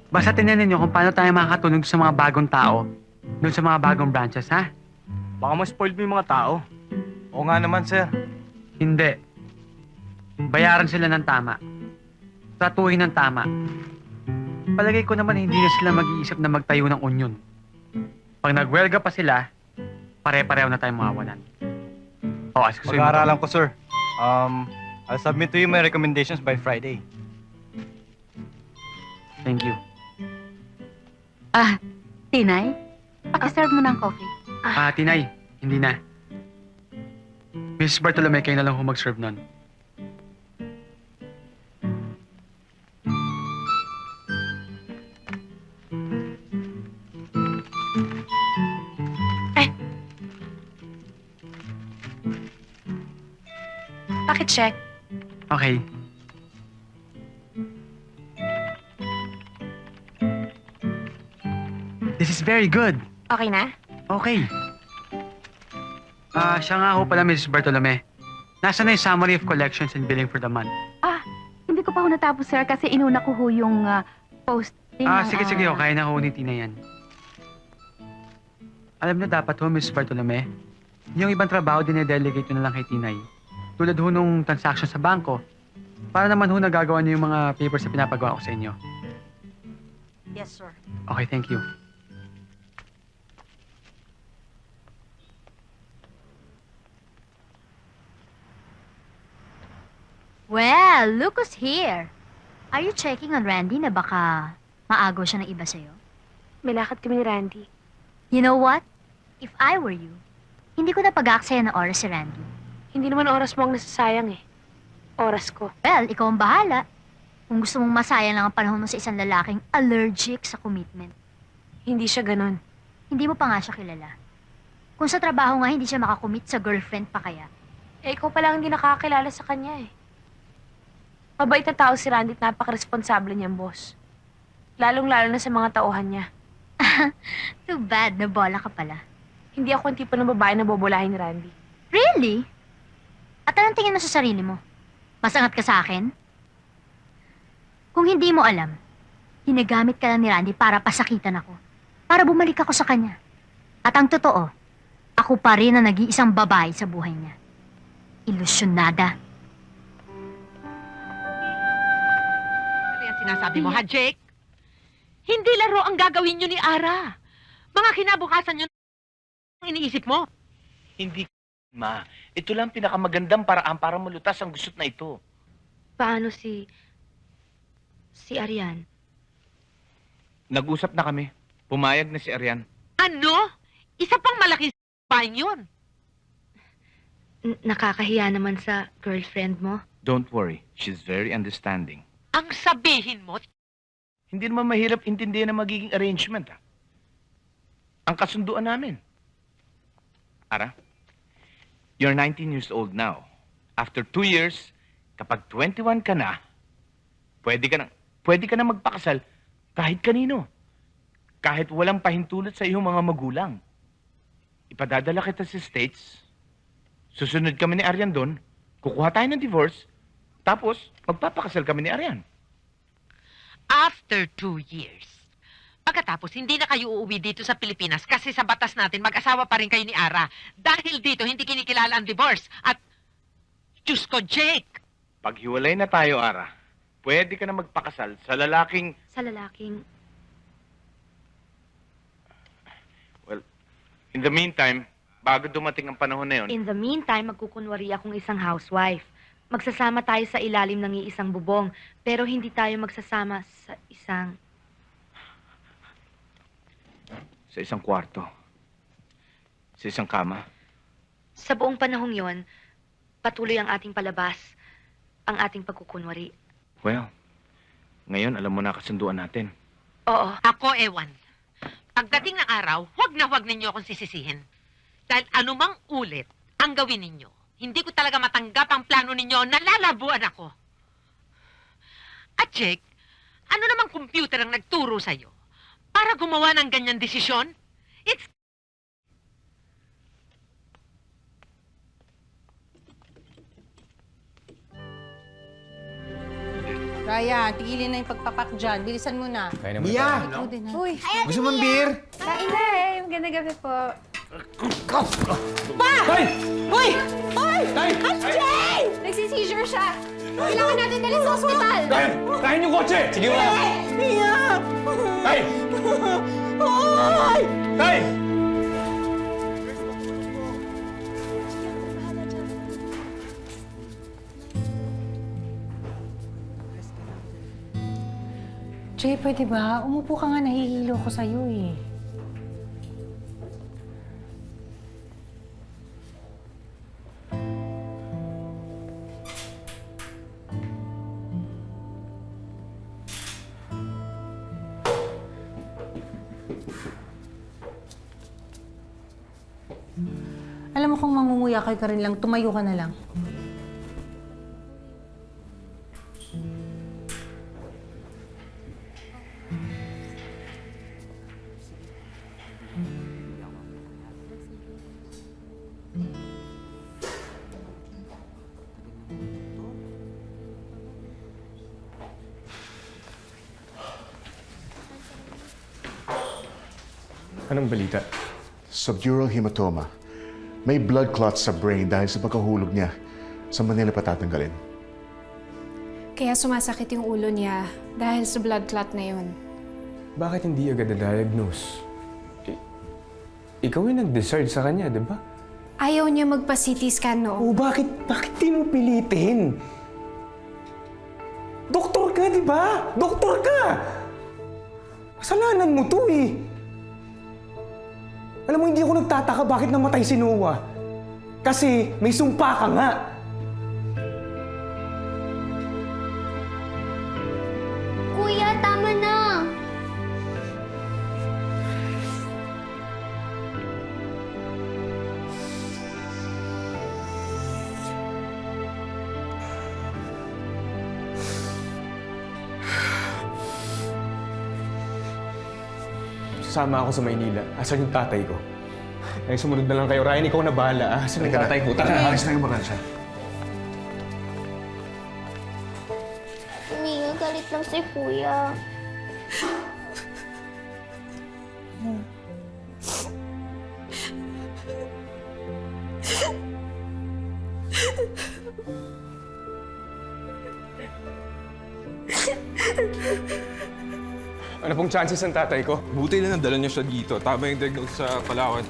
Basta tinanin nyo kung paano tayo makakatulong sa mga bagong tao, doon sa mga bagong branches, ha? Baka ma-spoiled mo yung mga tao. Oo nga naman, sir. Hindi. Bayaran sila ng tama. Tratuhin ng tama. Palagay ko naman hindi na sila mag-iisip na magtayo ng union. Pag nagwelga pa sila, pare-pareho na tayong mawawalan. O, asikasuhin mo to. Pag-aaralan ko, sir. I'll submit to you my recommendations by Friday. Thank you. Tinay, pakiserve mo ng coffee. Tinay, hindi na. Miss Bartolome, kayo na lang mag-serve nun. Pakicheck. Okay. This is very good. Okay na? Okay. Siya nga ho pala, Miss Bartolome. Nasaan na yung summary of collections and billing for the month? Hindi ko pa ho natapos, sir, kasi inuna ko ho yung posting. Sige, ho. Kaya na ho ni Tina yan. Alam niyo, dapat ho, Miss Bartolome, yung ibang trabaho dinedelegate nyo na lang kay Tinay. Tulad ho nung transaction sa bangko, para naman ho nagagawa niyo yung mga papers na pinapagawa ko sa inyo. Yes, sir. Okay, thank you. Well, look who's here. Are you checking on Randy na baka maagaw siya ng iba sa'yo? May lakad kami ni Randy. You know what? If I were you, hindi ko na pag-aaksaya ng oras si Randy. Hindi naman oras mo ang nasasayang eh. Oras ko. Well, ikaw ang bahala. Kung gusto mong masayang lang ang panahon mo sa isang lalaking allergic sa commitment. Hindi siya ganun. Hindi mo pa nga siya kilala. Kung sa trabaho nga hindi siya makakommit sa girlfriend pa kaya. Eh, ikaw pa lang hindi nakakakilala sa kanya eh. Mabait na tao si Randy at napaka-responsable niyang boss. Lalong-lalo na sa mga tauhan niya. Too bad, nabola ka pala. Hindi ako ang tipo ng babae na bobolahin ni Randy. Really? At anong tingin mo sa sarili mo? Masangat ka sa akin? Kung hindi mo alam, hinagamit ka lang ni Randy para pasakitan ako. Para bumalik ako sa kanya. At ang totoo, ako pa rin ang nag-iisang babae sa buhay niya. Ilusyonada. Ano yan sinasabi mo, ha, Jake? Hindi laro ang gagawin nyo ni Ara. Mga kinabukasan nyo ang iniisip mo. Hindi, ma. Ito lang pinakamagandang paraan para malutas ang gusot na ito. Paano si Arian? Nag-usap na kami. Pumayag na si Arian. Ano? Isa pang malaking s***bain yun. Nakakahiya naman sa girlfriend mo. Don't worry. She's very understanding. Ang sabihin mo, Hindi naman mahirap intindihan ang magiging arrangement, ha? Ang kasunduan namin. Ara, you're 19 years old now. After 2 years, kapag 21 ka na, pwede ka na magpakasal kahit kanino. Kahit walang pahintulot sa iyong mga magulang. Ipadadala kita sa States. Susunod kami ni Arian doon. Kukuha tayo ng divorce. Tapos, magpapakasal kami ni Arian. after 2 years, pagkatapos hindi na kayo uuwi dito sa Pilipinas kasi sa batas natin mag-asawa pa rin kayo ni Ara. Dahil dito hindi kinikilala ang divorce. At, Diyos ko, Jake! Paghiwalay na tayo, Ara, pwede ka na magpakasal sa lalaking... Sa lalaking... In the meantime, bago dumating ang panahon na yun, In the meantime, magkukunwari akong isang housewife. Magsasama tayo sa ilalim ng iisang bubong, pero hindi tayo magsasama sa isang... sa isang kwarto, sa isang kama. Sa buong panahong yon, patuloy ang ating palabas, ang ating pagkukunwari. Well, ngayon alam mo na kasunduan natin. Oo. Ako, ewan. Pagdating ng araw, huwag ninyo akong sisisihin. Dahil anumang ulit ang gawin ninyo, hindi ko talaga matanggap ang plano ninyo, nalalabuan ako. At Jake, ano namang computer ang nagturo sa'yo para gumawa ng ganyan desisyon? It's... Ryan, tigilin na yung pagpapak dyan. Bilisan mo na. Kaya naman Mia! Ikaw din, ha? Uy! Gusto mong beer? Kain na eh. Magandang gabi po. Tay! Hoy! Tay! Jay! Nagsiseizure siya. Kailangan natin dalhin sa ospital. Tay! Tayin yung kotse! Sige mo! Mia! Tay! Hoy! Tay! Jay, pwede ba? Umupo ka nga, nahihilo ko sa'yo eh. Alam mo kung mangunguya ka rin lang, tumayo ka na lang. Anong balita? Subdural hematoma. May blood clots sa brain dahil sa pagkahulog niya. Sa Manila pa tatanggalin. Kaya sumasakit yung ulo niya dahil sa blood clot na yun. Bakit hindi agad na-diagnose? Ikaw yung nag-decide sa kanya, di ba? Ayaw niya magpa-CT scan Oh, noon. bakit di mo pilitin? Doktor ka, di ba? Doktor ka! Kasalanan mo to eh. Alam mo, hindi ako nagtataka bakit namatay si Noah. Kasi may sumpa ka nga. Kuya, tama na! Sasama ako sa Maynila. Asan yung tatay ko? Ay, sumunod na lang kayo. Ryan, ikaw na bahala. Asan yung Halika na. tatay ko? Tara! Alis na yung bakansya. Mia, galit lang si Kuya. Ano pong chances ng tatay ko? Buti na nadala niya siya dito. Tama yung diagnose sa Palawan.